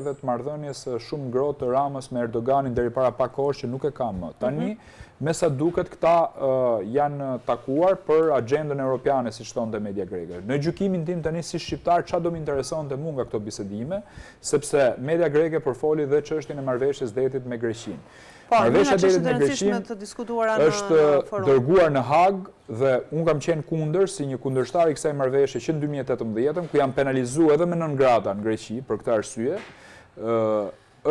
edhe të marrëdhënies shumë ngrohtë të Ramës me Erdoganin deri para pak kohësh që nuk e ka më. Tani, me sa duket, këta janë takuar për agendën europiane, siç thonte media greke. Në gjykimin tim tani si shqiptar, çfarë do më interesonte mua nga këto bisedime, sepse media greke përfoli dhe çështjen e marrëveshjes detit me Greqinë. Marrëveshja e detit me Greqinë është dërguar në Hag dhe unë kam qenë kundër si një kundërshtar i kësaj marrëveshje që në 2018, ku janë penalizuar edhe me 9 grata në Greqi për këtë arsye.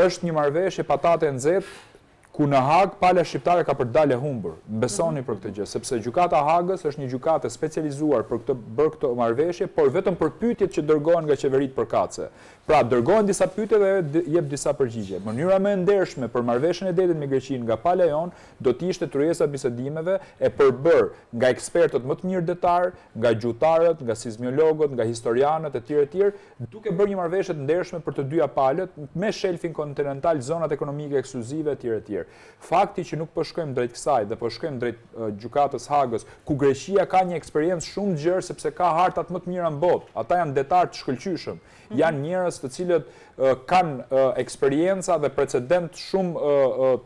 Është një marrëveshje patate e nxehtë ku në Hag pala shqiptare ka për dalë humbur. Besoni për këtë gjë, sepse gjykata e Hagës është një gjykatë specializuar për këtë marrëveshje, por vetëm për pyetjet që dërgohen nga qeveritë përkatëse. Pra, dërgohen disa pyetje dhe jep disa përgjigje. Mënyra më e ndershme për marrëveshjen e detit me Greqinë nga pala jon do të ishte tryeza bisedimeve e përbër nga ekspertët më të mirë detar, nga gjuhëtarët, nga sismologët, nga historianët e tjerë, duke bërë një marrëveshje të ndershme për të dyja palët me shelfin kontinental, zonat ekonomike ekskluzive etj. Fakti që nuk po shkojmë drejt kësaj dhe po shkojmë drejt gjykatës Hagës, ku Greqia ka një eksperiencë shumë gjerë sepse ka hartat më të mira në botë. Ata janë detar të shkëlqyeshëm. Janë njerëz të cilët kanë eksperjenca dhe precedent shumë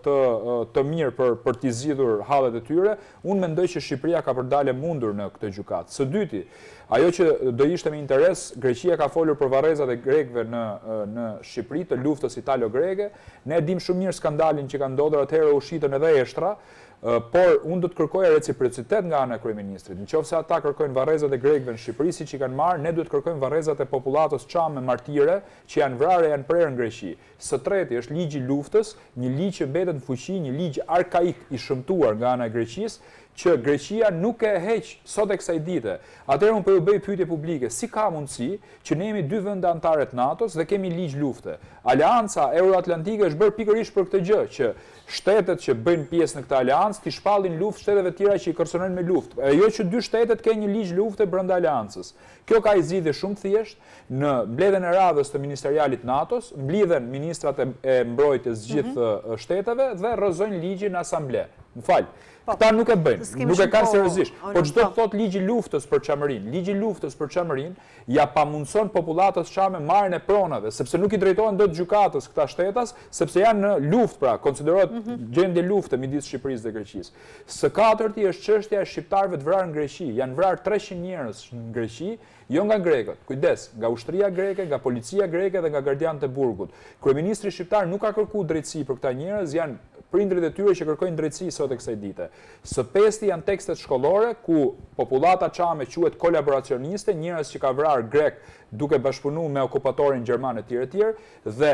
të mirë për t'i zgjidhur hallet e tyre. Unë mendoj që Shqipëria ka për dalë mundur në këtë gjykatë. Së dyti, ajo që do ishte me interes, Greqia ka folur për varrezat e grekëve në Shqipëri të luftës italo-greke. Ne dim shumë mirë skandalin që ka ndodhur atëherë, u shitën edhe eshtra, por unë do të kërkoja reciprocitet nga ana e kryeministrit. Nëse ata kërkojnë varrezat e grekëve në Shqipëri siç i kanë marrë, ne duhet kërkojmë varrezat e popullatës çame martire që janë vrarë, janë prerë në Greqi. Së treti është ligji i luftës, një ligj që mbetet në fuqi, një ligj arkaik i shëmtuar nga ana e Greqisë, që Greqia nuk e heq sot e kësaj dite. Atëherë unë po ju bëj pyetje publike, si ka mundësi që ne jemi 2 vende anëtare të NATO-s dhe kemi ligj lufte? Aleanca Euroatlantike është bërë pikërisht për këtë gjë, që shtetet që bëjnë pjesë në këtë aleancë ti shpallin luftë shteteve tjera që i kërcënojnë me luftë. Jo që 2 shtetet kenë një ligj lufte brenda aleancës. Kjo ka zgjidhje shumë thjesht. Në mbledhjen e radhës të ministerialit NATO-s, mblidhen ministrat e mbrojtjes gjithë shteteve dhe rrëzojnë ligjin në asamble. M'fal. Këta nuk e bëjnë, nuk e kanë seriozisht. Po çdo të thot ligji luftës për çamërinë, ligji luftës për çamërinë ja pamundson popullatës çame marrjen e pronave, sepse nuk i drejtohen dot gjykatës këta shtetas, sepse janë në luftë, pra konsiderohet gjendje lufte midis Shqipërisë dhe Greqisë. Së katërti është çështja e shqiptarëve të vrarë në Greqi. Janë vrarë 300 njerëz në Greqi, jo nga grekët. Kujdes, nga ushtria greke, nga policia greke dhe nga gardianët e burgut. Kryeministri shqiptar nuk ka kërkuar drejtësi për këta njerëz, janë prindrit e tyre që kërkojnë drejtësi sot e kësaj dite. Së pesti janë tekstet shkollore ku popullata çame quhet kolaboracioniste, njerëz që ka vrarë grek duke bashkëpunuar me okupatorin gjerman etj. Dhe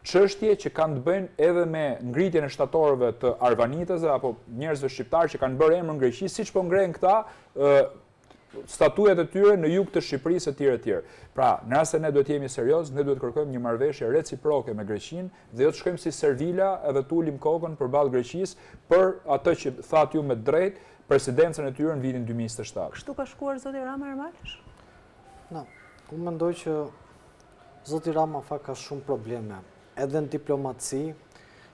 çështje që kanë të bëjnë edhe me ngritjen e shtatorëve të arvanitësve apo njerëzve shqiptarë që kanë bërë emër në Greqi, siç po ngrenë këta statuet e tyre në jug të Shqipërisë etj. Pra, në rast se ne duhet jemi serioz, ne duhet kërkojmë një marrëveshje reciproke me Greqinë dhe jo të shkojmë si servila edhe të ulim kokën përballë Greqisë për atë që thatë ju me drejt presidencën e tyre në vitin 2027. Kështu ka shkuar zoti Rama Ermalish? Unë mendoj që zoti Rama ka shumë probleme. Edhe në diplomaci,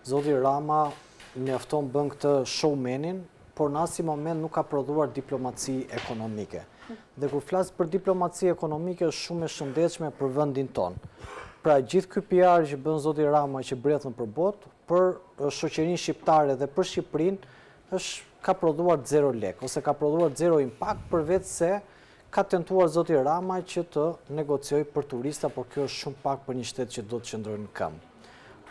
zoti Rama mjafton bën këtë showmanin, por në asnjë moment nuk ka prodhuar diplomaci ekonomike. Dhe kur flas për diplomaci ekonomike është shumë e shëndetshme për vendin tonë. Pra gjithë ky PR që bën zoti Rama që brethen për botë, për shoqërinë shqiptare dhe për Shqipërinë ka prodhuar 0 lek ose ka prodhuar 0 impakt përveç se ka tentuar zoti Rama që të negociojë për turista, por kjo është shumë pak për një shtet që do të qëndrojë në këmbë.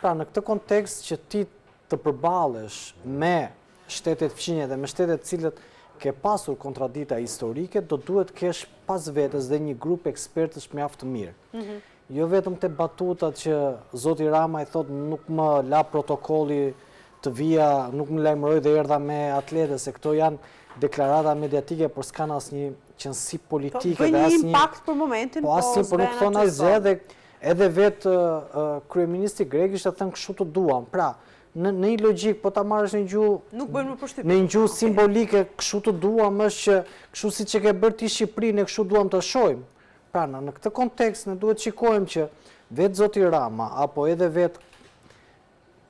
Pra në këtë kontekst që ti të përballesh me shtetet fqinje dhe me shtetet cilët ke pasur kontradikta historike, do duhet kesh pas vetes dhe një grup ekspertësh mjaft të mirë. Jo vetëm te batutat që zoti Rama i thot nuk më la protokolli të vija, nuk më lajmëroi dhe erdha me atlete, se këto janë deklarata mediatike, por s'kan asnjë qëndësi politike dhe asnjë impakt për momentin, po asnjë, por nuk thon asgjë dhe edhe vetë kryeministri grek ishte thënë kështu të duam. Pra, në një logjik, po ta marrësh në një gjuhë simbolike, kështu të duam është që kështu siç e ke bërë ti Shqipërinë, ne kështu duam të shohim. Pra, në këtë kontekst ne duhet shikojmë që vetë zoti Rama apo edhe vetë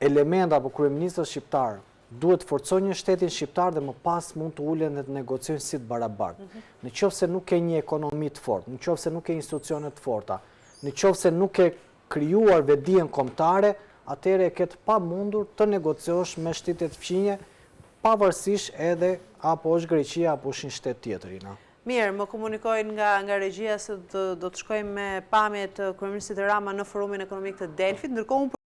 element apo kryeministri shqiptar duhet të forcojnë një shtetin shqiptar dhe më pas mund të ulen dhe të negociojnë si të barabartë. Në qoftë se nuk ke një ekonomi të fortë, në qoftë se nuk ke institucione të forta, në qoftë se nuk ke krijuar vetdijen kombëtare, atëherë e ketë pamundur të negociosh me shtetet fqinje, pavarësisht edhe apo është Greqia apo është një shtet tjetër. Mirë, më komunikojnë nga regjia se do të shkojmë me pamje të kryeministit Rama në forumin ekonomik të Delfit, ndërkohë